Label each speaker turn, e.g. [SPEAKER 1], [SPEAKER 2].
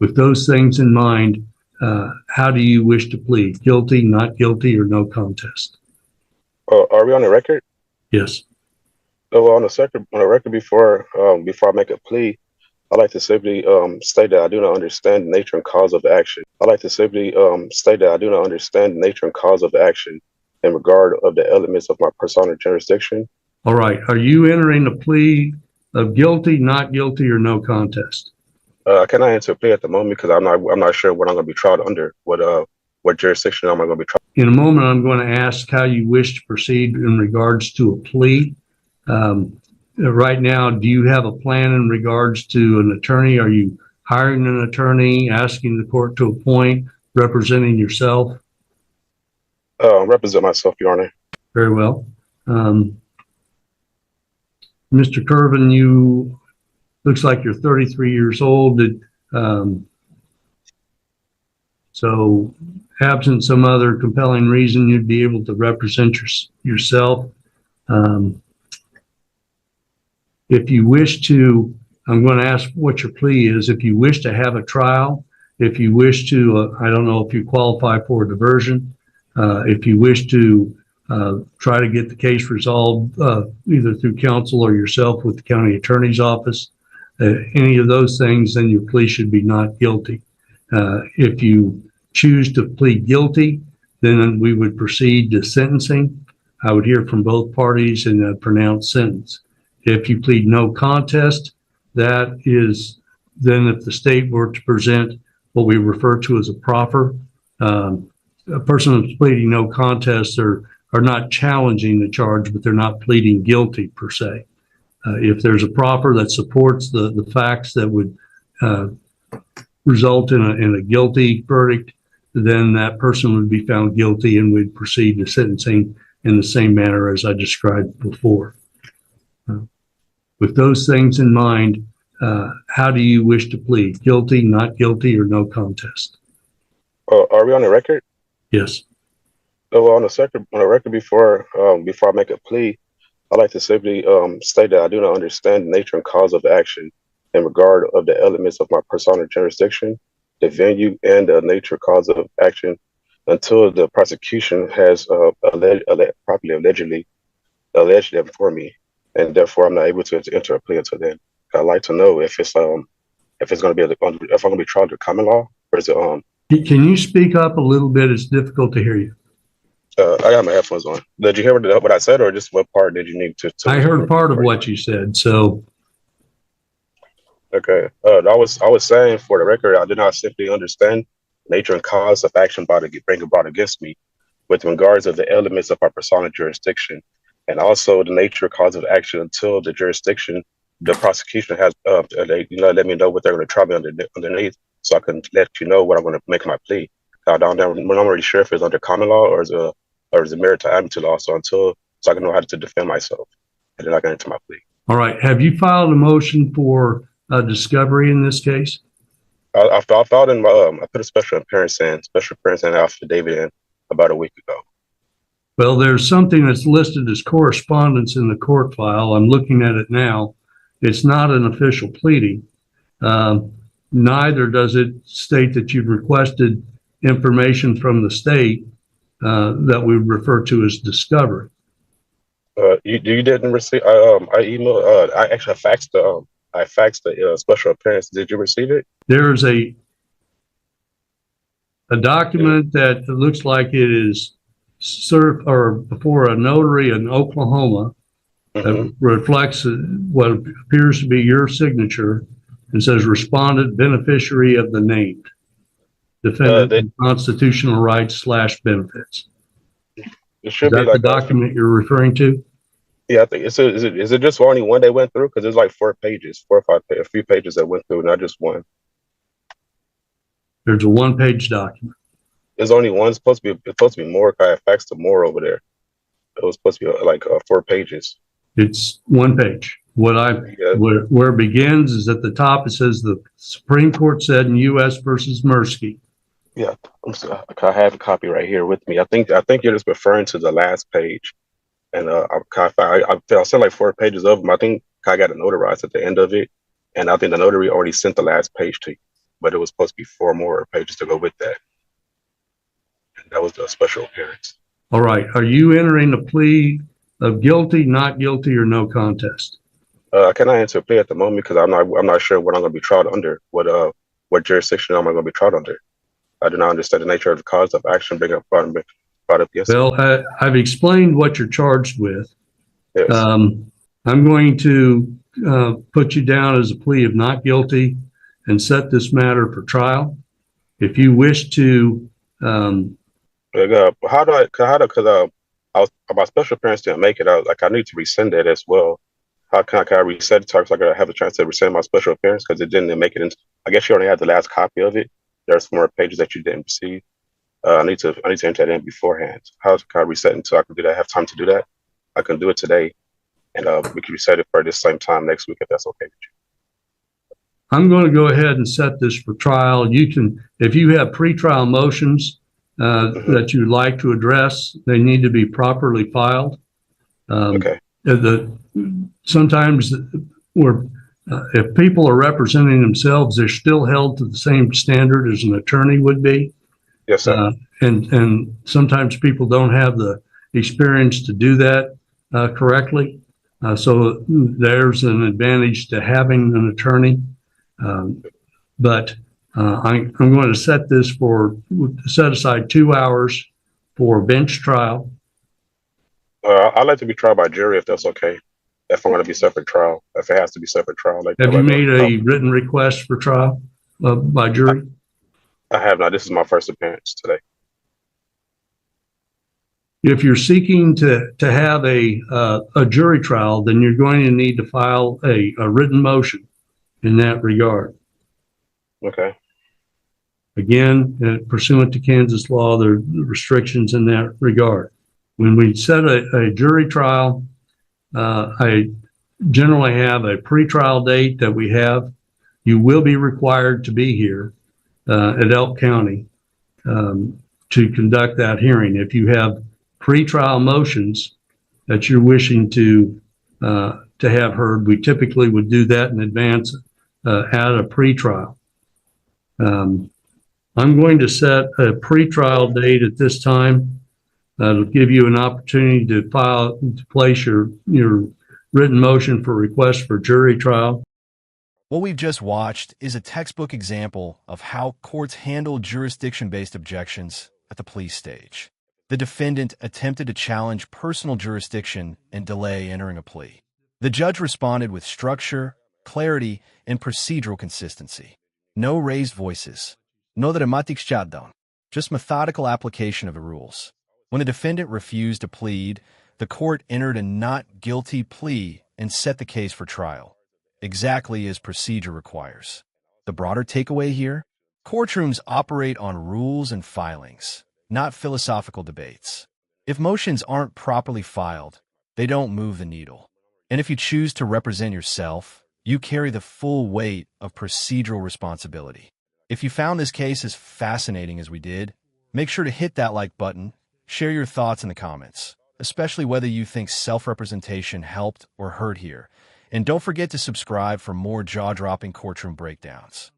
[SPEAKER 1] With those things in mind, how do you wish to plead? Guilty, not guilty, or no contest?
[SPEAKER 2] Are we on the record?
[SPEAKER 1] Yes.
[SPEAKER 2] So on the record before I make a plea, I'd like to simply state that I do not understand the nature and cause of the action. I'd like to simply state that I do not understand the nature and cause of the action in regard of the elements of my personal jurisdiction.
[SPEAKER 1] All right. Are you entering a plea of guilty, not guilty, or no contest?
[SPEAKER 2] Can I enter a plea at the moment because I'm not sure what I'm going to be tried under. What jurisdiction am I going to be tried?
[SPEAKER 1] In a moment, I'm going to ask how you wish to proceed in regards to a plea. Right now, do you have a plan in regards to an attorney? Are you hiring an attorney, asking the court to appoint, representing yourself?
[SPEAKER 2] Represent myself, Your Honor.
[SPEAKER 1] Very well. Mr. Curvin, you looks like you're 33 years old. So absent some other compelling reason, you'd be able to represent yourself. If you wish to, I'm going to ask what your plea is. If you wish to have a trial, if you wish to, I don't know if you qualify for a diversion, if you wish to try to get the case resolved either through counsel or yourself with the county attorney's office, any of those things, then your plea should be not guilty. If you choose to plead guilty, then we would proceed to sentencing. I would hear from both parties in a pronounced sentence. If you plead no contest, that is then if the state were to present what we refer to as a proffer, a person who's pleading no contest are not challenging the charge, but they're not pleading guilty per se. If there's a proffer that supports the facts that would result in a guilty verdict, then that person would be found guilty and we'd proceed to sentencing in the same manner as I described before. With those things in mind, how do you wish to plead? Guilty, not guilty, or no contest?
[SPEAKER 2] Are we on the record?
[SPEAKER 1] Yes.
[SPEAKER 2] So on the record before I make a plea, I'd like to simply state that I do not understand the nature and cause of the action in regard of the elements of my personal jurisdiction, the venue, and the nature cause of action until the prosecution has properly alleged them for me, and therefore I'm not able to enter a plea until then. I'd like to know if it's going to be if I'm going to be tried under common law, or is it
[SPEAKER 1] Can you speak up a little bit? It's difficult to hear you.
[SPEAKER 2] I got my headphones on. Did you hear what I said, or just what part did you need to
[SPEAKER 1] I heard part of what you said. So,
[SPEAKER 2] okay. I was saying, for the record, I did not simply understand nature and cause of action brought against me, with regards of the elements of our personal jurisdiction, and also the nature cause of action until the prosecution has let me know what they're going to try me underneath, so I can let you know what I'm going to make my plea. I'm not really sure if it's under common law or is it maritime amity law. So I can know how to defend myself, and then I can enter my plea. All
[SPEAKER 1] right. Have you filed a motion for discovery in this case?
[SPEAKER 2] I filed in I put a special appearance and affidavit in about a week ago.
[SPEAKER 1] Well, there's something that's listed as correspondence in the court file. I'm looking at it now. It's not an official pleading. Neither does it state that you've requested information from the state that we refer to as discovery.
[SPEAKER 2] You didn't receive. I emailed. I actually faxed the special appearance. Did you receive it?
[SPEAKER 1] There's a document that looks like it is served or before a notary in Oklahoma that reflects what appears to be your signature and says respondent beneficiary of the named defendant constitutional rights / benefits.
[SPEAKER 2] It should
[SPEAKER 1] be
[SPEAKER 2] like
[SPEAKER 1] the document you're referring to?
[SPEAKER 2] Yeah, I think is it just only one that went through? Because there's like 4 or 5 a few pages that went through, not just one.
[SPEAKER 1] There's a 1-page document.
[SPEAKER 2] There's only one. It's supposed to be more. I faxed to more over there. It was supposed to be like 4 pages.
[SPEAKER 1] It's 1 page. Where it begins is at the top. It says the Supreme Court said in U.S. versus Mirsky.
[SPEAKER 2] Yeah, I have a copy right here with me. I think you're just referring to the last page, and I sent like 4 pages of them. I think I got it notarized at the end of it, and I think the notary already sent the last page to you. but it was supposed to be 4 more pages to go with that. And that was the special appearance.
[SPEAKER 1] All right. Are you entering a plea of guilty, not guilty, or no contest?
[SPEAKER 2] I cannot enter a plea at the moment because I'm not sure what I'm going to be tried under. What jurisdiction am I going to be tried under? I do not understand the nature of the cause of action brought up yesterday.
[SPEAKER 1] Well, I've explained what you're charged with.
[SPEAKER 2] Yes.
[SPEAKER 1] I'm going to put you down as a plea of not guilty and set this matter for trial. If you wish to,
[SPEAKER 2] because my special appearance didn't make it. I need to resend it as well. How can I reset it so I can have a chance to resend my special appearance because it didn't make it? I guess you already had the last copy of it. There's more pages that you didn't receive. I need to enter that in beforehand. How can I reset it so I can do that? I have time to do that. I can do it today, and we can reset it for this same time next week if that's okay with you.
[SPEAKER 1] I'm going to go ahead and set this for trial. You can, if you have pretrial motions that you'd like to address, they need to be properly filed.
[SPEAKER 2] Okay.
[SPEAKER 1] Sometimes if people are representing themselves, they're still held to the same standard as an attorney would be.
[SPEAKER 2] Yes, sir.
[SPEAKER 1] And sometimes people don't have the experience to do that correctly. So there's an advantage to having an attorney. But I'm going to set aside 2 hours for bench trial.
[SPEAKER 2] I'd like to be tried by jury if that's okay. If I'm going to be separate trial, if it has to be separate trial.
[SPEAKER 1] Have you made a written request for trial by jury?
[SPEAKER 2] I have not. This is my first appearance today.
[SPEAKER 1] If you're seeking to have a jury trial, then you're going to need to file a written motion in that regard.
[SPEAKER 2] Okay.
[SPEAKER 1] Again, pursuant to Kansas law, there are restrictions in that regard. When we set a jury trial, I generally have a pretrial date that we have. You will be required to be here at Elk County to conduct that hearing. If you have pretrial motions that you're wishing to have heard, we typically would do that in advance at a pretrial. I'm going to set a pretrial date at this time. It'll give you an opportunity to place your written motion for request for jury trial.
[SPEAKER 3] What we've just watched is a textbook example of how courts handle jurisdiction-based objections at the plea stage. The defendant attempted to challenge personal jurisdiction and delay entering a plea. The judge responded with structure, clarity, and procedural consistency. No raised voices. No dramatic shutdown. Just methodical application of the rules. When the defendant refused to plead, the court entered a not guilty plea and set the case for trial, exactly as procedure requires. The broader takeaway here? Courtrooms operate on rules and filings, not philosophical debates. If motions aren't properly filed, they don't move the needle. And if you choose to represent yourself, you carry the full weight of procedural responsibility. If you found this case as fascinating as we did, make sure to hit that like button. Share your thoughts in the comments, especially whether you think self-representation helped or hurt here. And don't forget to subscribe for more jaw-dropping courtroom breakdowns.